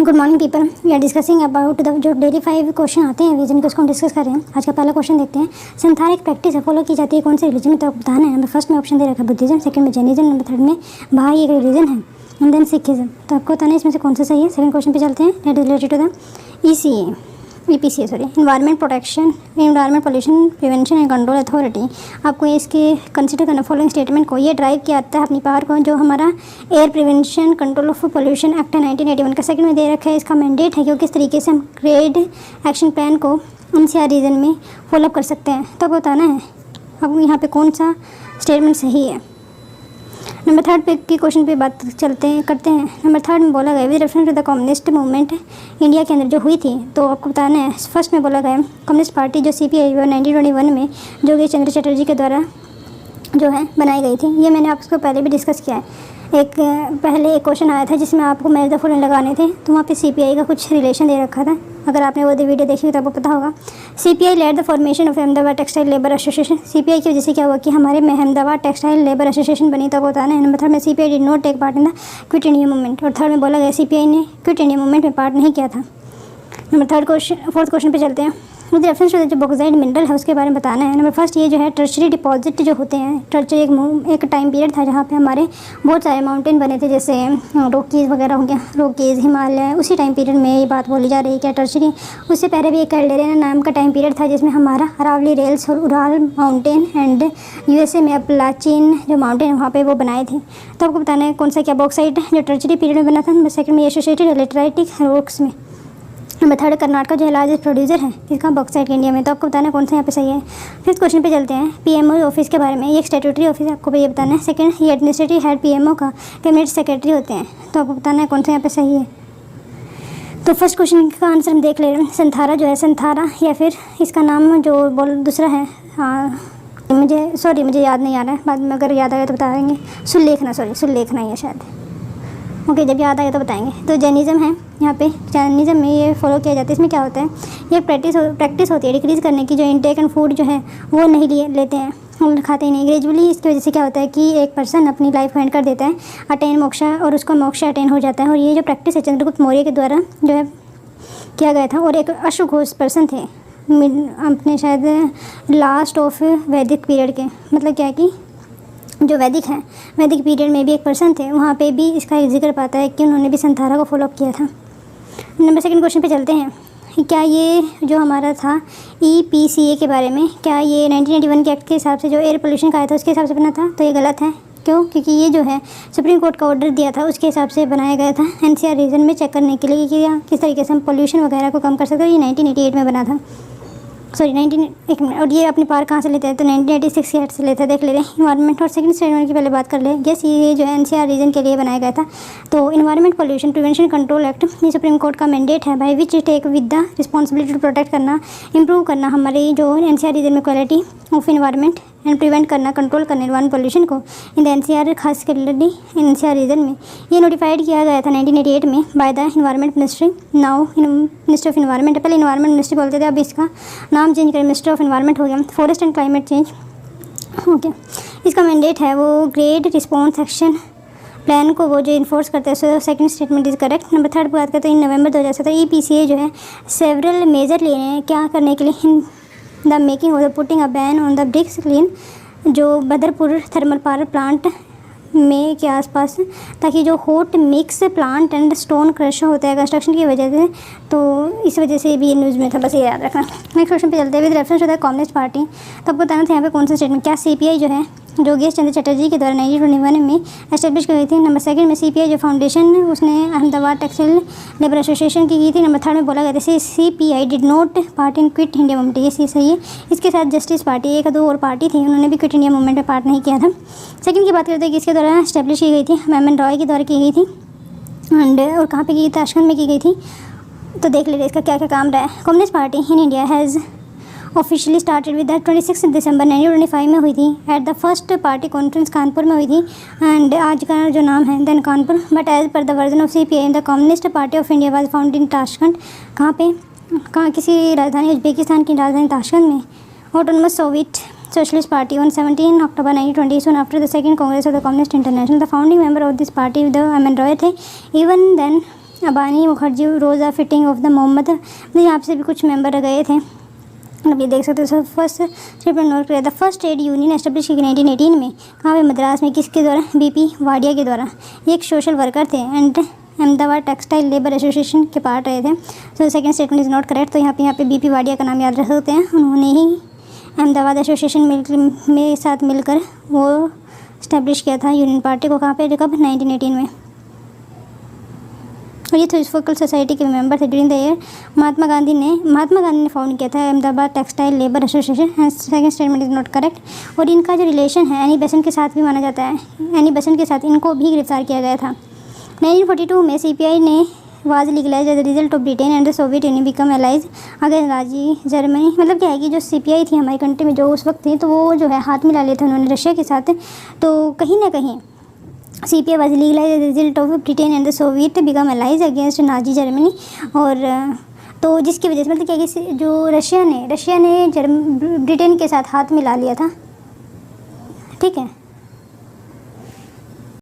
Good morning people, we are discussing about the जो daily 5 question आते हैं reason के, उसको हम डिस्कस कर रहे हैं। आज का पहला क्वेश्चन देखते हैं। संथार एक प्रैक्टिस है, फॉलो की जाती है कौन से रिलीजन में, तो बताना है। नंबर फर्स्ट में ऑप्शन दे रखा है बुद्धिज्म, सेकंड में जैनिज्म, नंबर थर्ड में भाई एक रिलीजन है, एंड देन सिखिज्म। तो आपको बताना है इसमें से कौन सा सही है। सेकंड क्वेश्चन पे चलते हैं। That is related to the EPCA environment protection, environment pollution prevention and control authority. आपको इसके कंसिडर करना फॉलोइंग स्टेटमेंट को। ये ड्राइव किया जाता है अपनी पावर को, जो हमारा air prevention control of pollution act है 1981 का। सेकंड में दे रखा है इसका मैंडेट है कि किस तरीके से हम ग्रेड एक्शन प्लान को NCR रीजन में फॉलोअप कर सकते हैं। तो आपको बताना है अब यहाँ पे कौन सा स्टेटमेंट सही है। नंबर थर्ड पे की क्वेश्चन पे बात करते हैं। नंबर थर्ड में बोला गया with reference to the communist movement India के अंदर जो हुई थी, तो आपको बताना है फर्स्ट में बोला गया कम्युनिस्ट पार्टी जो CPI 1921 में जोगी चंद्र चटर्जी के द्वारा जो है बनाई गई थी। ये मैंने आपको पहले भी डिस्कस किया है। पहले एक क्वेश्चन आया था जिसमें आपको मैच द फॉलोइंग लगाने थे, तो वहाँ पे CPI का कुछ रिलेशन दे रखा था। अगर आपने वो वीडियो देखी तो आपको पता होगा। CPI led the formation of Ahmedabad textile labour association. CPI की वजह से क्या हुआ कि हमारे में अहमदाबाद टेक्सटाइल लेबर एसोसिएशन बनी। तो बताना है। नंबर थर्ड में CPI did not take part in the quit India movement, और थर्ड में बोला गया CPI ने क्विट इंडिया मूवमेंट में पार्ट नहीं किया था। फोर्थ क्वेश्चन पे चलते हैं। विद रेफरेंस टू जो बॉक्साइट मिनरल है उसके बारे में बताना है। नंबर फर्स्ट ये जो है टर्शरी डिपॉजिट जो होते हैं। टर्शरी एक टाइम पीरियड था जहाँ पे हमारे बहुत सारे माउंटेन बने थे, जैसे रॉकीज़ वगैरह हो गया, रॉकीज़ हिमालय। उसी टाइम पीरियड में ये बात बोली जा रही है क्या टर्शरी। उससे पहले भी एक कैल्डेरन नाम का टाइम पीरियड था जिसमें हमारा अरावली रेल्स और उराल माउंटेन एंड USA में अपलाचिन जो माउंटेन वहाँ पे वो बनाए थे। तो आपको बताना है कौन सा क्या बॉक्साइट जो टर्शरी पीरियड में बना था। नंबर सेकंड में एसोसिएटेड लेटराइटिक रॉक्स में। नंबर थर्ड कर्नाटक जो है लार्जेस्ट प्रोड्यूसर है इसका बॉक्साइट इंडिया में। तो आपको बताना है कौन सा यहाँ पे सही है। फिफ्थ क्वेश्चन पे चलते हैं। PMO ऑफिस के बारे में। ये एक स्टैट्यूटरी ऑफिस है, आपको ये बताना है। सेकंड ये एडमिनिस्ट्रेटिव हेड PMO का कैबिनेट सेक्रेटरी होते हैं। तो आपको बताना है कौन सा यहाँ पे सही है। तो फर्स्ट क्वेश्चन का आंसर हम देख ले रहे हैं। संथारा जो है, संथारा या फिर इसका नाम जो दूसरा है, मुझे याद नहीं आ रहा है, बाद में अगर याद आएगा तो बता देंगे। सुल्लेखना ही है शायद। ओके, जब याद आएगा तो बताएंगे। तो जैनिज़्म है यहाँ पे। जैनिज़्म में ये फॉलो किया जाता है। इसमें क्या होता है, ये प्रैक्टिस होती है डिक्रीज़ करने की, जो इंटेक एंड फूड जो है वो नहीं लेते हैं, हम खाते ही नहीं ग्रेजुअली। इसकी वजह से क्या होता है कि एक पर्सन अपनी लाइफ को एंड कर देता है, अटेन मोक्षा, और उसको मोक्ष अटेन हो जाता है। और ये जो प्रैक्टिस है चंद्रगुप्त मौर्य के द्वारा जो है किया गया था। और एक अश्वघोष पर्सन थे अपने शायद लास्ट ऑफ वैदिक पीरियड के, मतलब क्या है कि जो वैदिक पीरियड में भी एक पर्सन थे, वहाँ पे भी इसका एक जिक्र पाता है कि उन्होंने भी संथारा को फॉलोअप किया था। नंबर सेकंड क्वेश्चन पे चलते हैं। क्या ये जो हमारा था EPCA के बारे में, क्या ये 1981 के एक्ट के हिसाब से जो एयर पोल्यूशन का आया था उसके हिसाब से बना था। तो ये गलत है। क्यों? क्योंकि ये जो है सुप्रीम कोर्ट का ऑर्डर दिया था उसके हिसाब से बनाया गया था NCR रीजन में चेक करने के लिए कि किस तरीके से हम पोल्यूशन वगैरह को कम कर सकते हैं। ये 1988 में बना था। एक मिनट। और ये अपनी पार कहाँ से लेते हैं, तो 1986 के हेड से लेते हैं। देख ले रहे हैं इन्वायरमेंट और सेकंड स्टेटमेंट की पहले बात कर ले। यस, ये जो है NCR रीजन के लिए बनाया गया था। तो environment pollution prevention control act ये सुप्रीम कोर्ट का मैंडेट है, by which take with the responsibility to protect करना, इंप्रूव करना हमारी जो NCR रीजन में quality of environment and prevent करना, कंट्रोल करना इन्वायरमेंट पोल्यूशन को इन द NCR, खास कर NCR रीजन में। ये नोटिफाइड किया गया था 1988 में by the environment ministry, now ministry of environment. पहले इन्वायरमेंट मिनिस्ट्री बोलते थे, अब इसका नाम चेंज कर मिनिस्ट्री ऑफ इन्वायरमेंट हो गया। Forest and climate change. Okay, इसका मैंडेट है वो ग्रेड रिस्पॉन्स एक्शन प्लान को वो जो इन्फोर्स करते हैं। So second statement is correct. Number third बात करते हैं। इन नवंबर 2017 EPCA जो है सेवरल मेजर ले रहे हैं क्या करने के लिए, the making of the putting a ban on the bricks kiln जो बदरपुर थर्मल पावर प्लांट में के आसपास, ताकि जो hot mix plant and stone crush होता है कंस्ट्रक्शन की वजह से, तो इस वजह से भी ये न्यूज़ में था। बस ये याद रखना। नेक्स्ट क्वेश्चन पे चलते हैं। With reference to the communist party. तो आपको बताना था यहाँ पे कौन सा स्टेटमेंट, क्या CPI जो है जोगी चंद्र चटर्जी के द्वारा 1921 में एस्टेब्लिश की गई थी। नंबर सेकंड में CPI जो फाउंडेशन उसने अहमदाबाद टेक्सटाइल लेबर एसोसिएशन की थी। नंबर थर्ड में बोला गया था CPI did not part in quit India movement. ये सही है। इसके साथ जस्टिस पार्टी, एक दो और पार्टी थी, उन्होंने भी क्विट इंडिया मूवमेंट में पार्ट नहीं किया था। सेकंड की बात करते हैं कि इसके द्वारा एस्टेब्लिश की गई थी, MN रॉय के द्वारा की गई थी, एंड और कहाँ पे की गई, ताशकंद में की गई थी। तो देख लीजिए इसका क्या क्या काम रहा है। Communist party in India has officially started with the 26 December 1925 में हुई थी। At the first party conference Kanpur में हुई थी, एंड आज का जो नाम है then Kanpur. But as per the version of CPI the communist party of India was found in Tashkent. कहाँ किसी राजधानी उज्बेकिस्तान की राजधानी ताशकंद में। Autonomous Soviet Socialist Party on 17 October 1920, soon after the second Congress of the Communist International. The founding member of this party, the MN Roy थे. Even then Abani Mukherjee रोज़ा fitting of the Mohammad, यहाँ से भी कुछ member गए थे। अब ये देख सकते हो। फर्स्ट स्टेट नोट करें, the first trade union establish की 1918 में, कहाँ पे, मद्रास में। किसके द्वारा? बीपी वाडिया के द्वारा। ये एक सोशल वर्कर थे and Ahmedabad textile labour association के पार्ट रहे थे। So second statement is not correct. तो यहाँ पे बीपी वाडिया का नाम याद रख सकते हैं। उन्होंने ही अहमदाबाद एसोसिएशन में साथ मिलकर वो इस्टेब्लिश किया था यूनियन पार्टी को। कहाँ पे? कब? 1918 में। और ये थियोसॉफिकल सोसाइटी के मेंबर थे during the year. Mahatma Gandhi ने फाउंड किया था Ahmedabad textile labour association. Second statement is not correct. और इनका जो रिलेशन है एनी बेसेंट के साथ भी माना जाता है। एनी बेसेंट के साथ इनको भी गिरफ्तार किया गया था। 1942 में CPI ने was legalise as the result of Britain and the Soviet Union become allies against Nazi Germany. मतलब क्या है कि जो CPI थी हमारी कंट्री में जो उस वक्त थी, तो वो जो है हाथ मिला लिए थे उन्होंने रशिया के साथ। तो कहीं ना कहीं CPI was legalise as the result of Britain and the Soviet become allies against Nazi Germany. और तो जिसकी वजह से मतलब क्या है कि जो रशिया ने ब्रिटेन के साथ हाथ मिला लिया था, ठीक है।